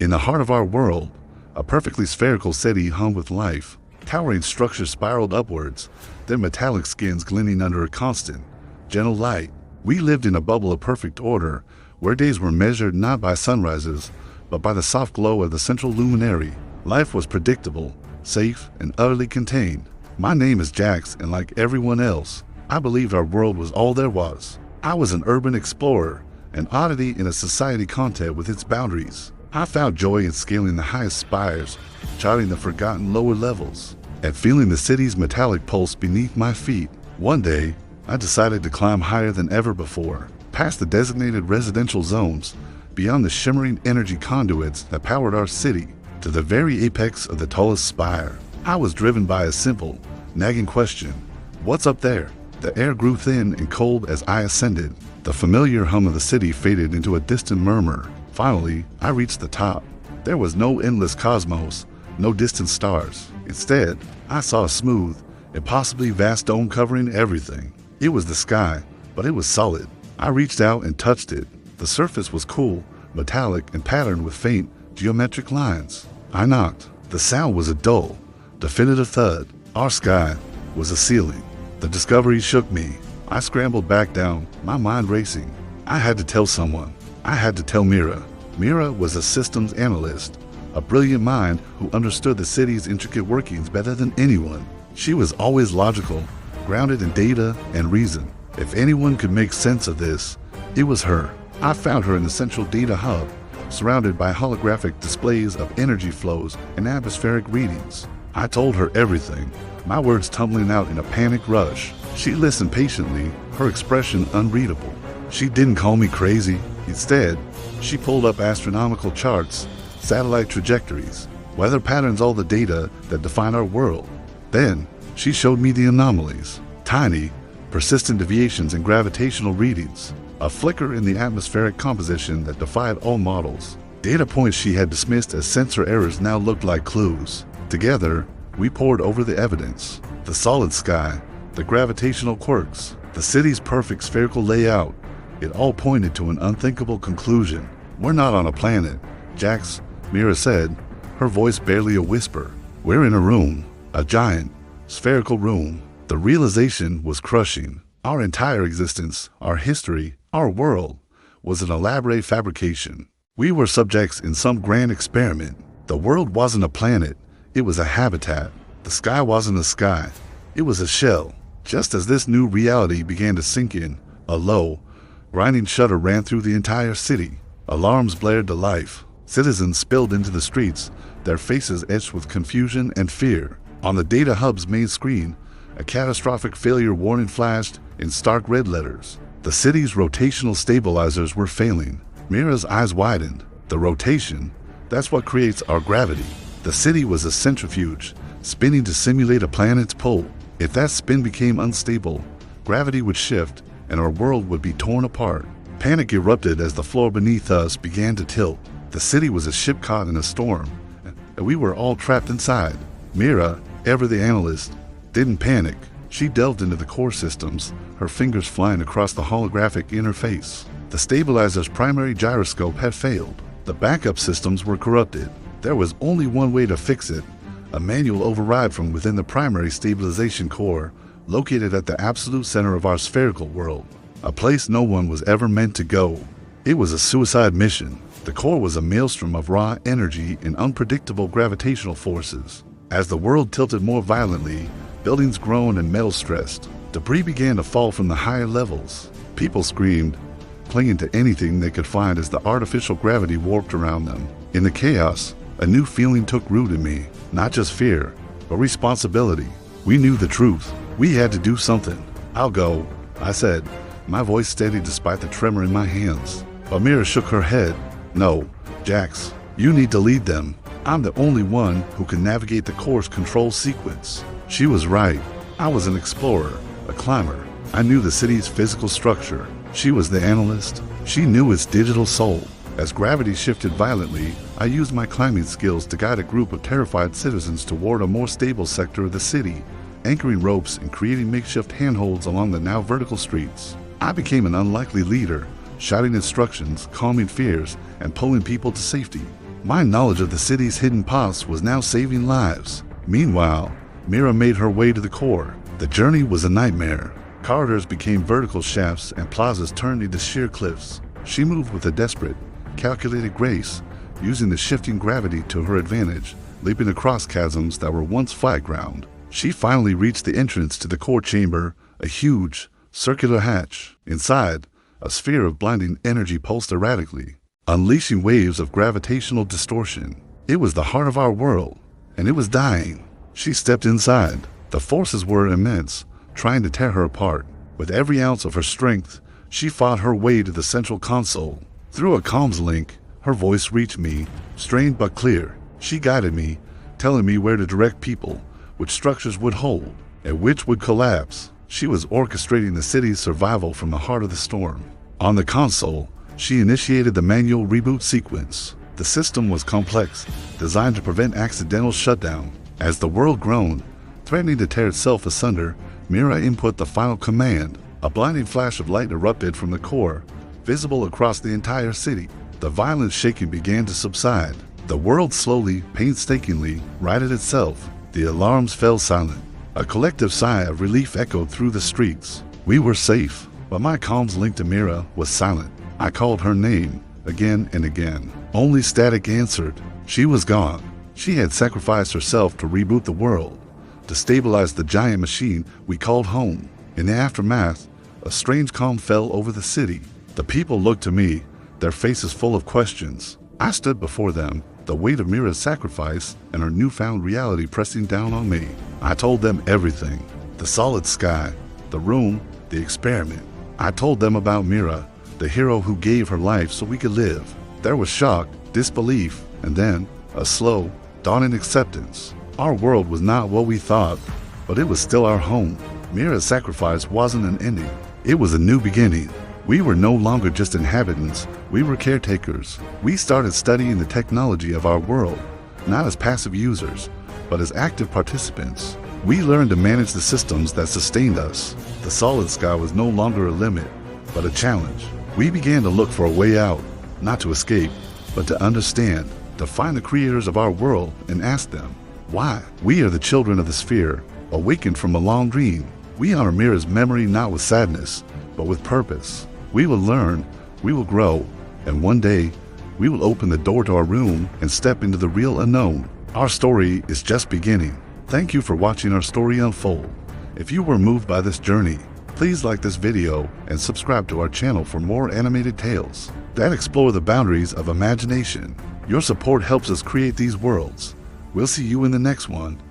In the heart of our world, a perfectly spherical city hung with life. Towering structures spiraled upwards, their metallic skins glinting under a constant, gentle light. We lived in a bubble of perfect order, where days were measured not by sunrises, but by the soft glow of the central luminary. Life was predictable, safe, and utterly contained. My name is Jax, and like everyone else, I believed our world was all there was. I was an urban explorer, an oddity in a society content with its boundaries. I found joy in scaling the highest spires, charting the forgotten lower levels, and feeling the city's metallic pulse beneath my feet. One day, I decided to climb higher than ever before, past the designated residential zones, beyond the shimmering energy conduits that powered our city, to the very apex of the tallest spire. I was driven by a simple, nagging question: what's up there? The air grew thin and cold as I ascended. The familiar hum of the city faded into a distant murmur. Finally, I reached the top. There was no endless cosmos, no distant stars. Instead, I saw a smooth, impossibly vast dome covering everything. It was the sky, but it was solid. I reached out and touched it. The surface was cool, metallic, and patterned with faint, geometric lines. I knocked. The sound was a dull, definitive thud. Our sky was a ceiling. The discovery shook me. I scrambled back down, my mind racing. I had to tell someone. I had to tell Mira. Mira was a systems analyst, a brilliant mind who understood the city's intricate workings better than anyone. She was always logical, grounded in data and reason. If anyone could make sense of this, it was her. I found her in the central data hub, surrounded by holographic displays of energy flows and atmospheric readings. I told her everything, my words tumbling out in a panic rush. She listened patiently, her expression unreadable. She didn't call me crazy. Instead, she pulled up astronomical charts, satellite trajectories, weather patterns, all the data that define our world. Then, she showed me the anomalies, tiny, persistent deviations in gravitational readings, a flicker in the atmospheric composition that defied all models. Data points she had dismissed as sensor errors now looked like clues. Together, we pored over the evidence: the solid sky, the gravitational quirks, the city's perfect spherical layout. It all pointed to an unthinkable conclusion. We're not on a planet, Jax, Mira said, her voice barely a whisper. We're in a room, a giant, spherical room. The realization was crushing. Our entire existence, our history, our world, was an elaborate fabrication. We were subjects in some grand experiment. The world wasn't a planet, it was a habitat. The sky wasn't a sky, it was a shell. Just as this new reality began to sink in, a low, grinding shudder ran through the entire city. Alarms blared to life. Citizens spilled into the streets, their faces etched with confusion and fear. On the data hub's main screen, a catastrophic failure warning flashed in stark red letters. The city's rotational stabilizers were failing. Mira's eyes widened. The rotation, that's what creates our gravity. The city was a centrifuge, spinning to simulate a planet's pull. If that spin became unstable, gravity would shift and our world would be torn apart. Panic erupted as the floor beneath us began to tilt. The city was a ship caught in a storm, and we were all trapped inside. Mira, ever the analyst, didn't panic. She delved into the core systems, her fingers flying across the holographic interface. The stabilizer's primary gyroscope had failed. The backup systems were corrupted. There was only one way to fix it: a manual override from within the primary stabilization core, located at the absolute center of our spherical world, a place no one was ever meant to go. It was a suicide mission. The core was a maelstrom of raw energy and unpredictable gravitational forces. As the world tilted more violently, buildings groaned and metal stressed. Debris began to fall from the higher levels. People screamed, clinging to anything they could find as the artificial gravity warped around them. In the chaos, a new feeling took root in me, not just fear, but responsibility. We knew the truth. We had to do something. I'll go, I said, my voice steady despite the tremor in my hands. But Mira shook her head. No, Jax, you need to lead them. I'm the only one who can navigate the core's control sequence. She was right. I was an explorer, a climber. I knew the city's physical structure. She was the analyst. She knew its digital soul. As gravity shifted violently, I used my climbing skills to guide a group of terrified citizens toward a more stable sector of the city, anchoring ropes and creating makeshift handholds along the now vertical streets. I became an unlikely leader, shouting instructions, calming fears, and pulling people to safety. My knowledge of the city's hidden paths was now saving lives. Meanwhile, Mira made her way to the core. The journey was a nightmare. Corridors became vertical shafts and plazas turned into sheer cliffs. She moved with a desperate, calculated grace, using the shifting gravity to her advantage, leaping across chasms that were once flat ground. She finally reached the entrance to the core chamber, a huge, circular hatch. Inside, a sphere of blinding energy pulsed erratically, unleashing waves of gravitational distortion. It was the heart of our world, and it was dying. She stepped inside. The forces were immense, trying to tear her apart. With every ounce of her strength, she fought her way to the central console. Through a comms link, her voice reached me, strained but clear. She guided me, telling me where to direct people, which structures would hold, and which would collapse. She was orchestrating the city's survival from the heart of the storm. On the console, she initiated the manual reboot sequence. The system was complex, designed to prevent accidental shutdown. As the world groaned, threatening to tear itself asunder, Mira input the final command. A blinding flash of light erupted from the core, visible across the entire city. The violent shaking began to subside. The world slowly, painstakingly, righted itself. The alarms fell silent. A collective sigh of relief echoed through the streets. We were safe, but my comms link to Mira was silent. I called her name, again and again. Only static answered. She was gone. She had sacrificed herself to reboot the world, to stabilize the giant machine we called home. In the aftermath, a strange calm fell over the city. The people looked to me, their faces full of questions. I stood before them, the weight of Mira's sacrifice and her newfound reality pressing down on me. I told them everything. The solid sky, the room, the experiment. I told them about Mira, the hero who gave her life so we could live. There was shock, disbelief, and then a slow, dawning acceptance. Our world was not what we thought, but it was still our home. Mira's sacrifice wasn't an ending. It was a new beginning. We were no longer just inhabitants, we were caretakers. We started studying the technology of our world, not as passive users, but as active participants. We learned to manage the systems that sustained us. The solid sky was no longer a limit, but a challenge. We began to look for a way out, not to escape, but to understand, to find the creators of our world and ask them, why? We are the children of the sphere, awakened from a long dream. We honor Mira's memory not with sadness, but with purpose. We will learn, we will grow, and one day, we will open the door to our room and step into the real unknown. Our story is just beginning. Thank you for watching our story unfold. If you were moved by this journey, please like this video and subscribe to our channel for more animated tales that explore the boundaries of imagination. Your support helps us create these worlds. We'll see you in the next one.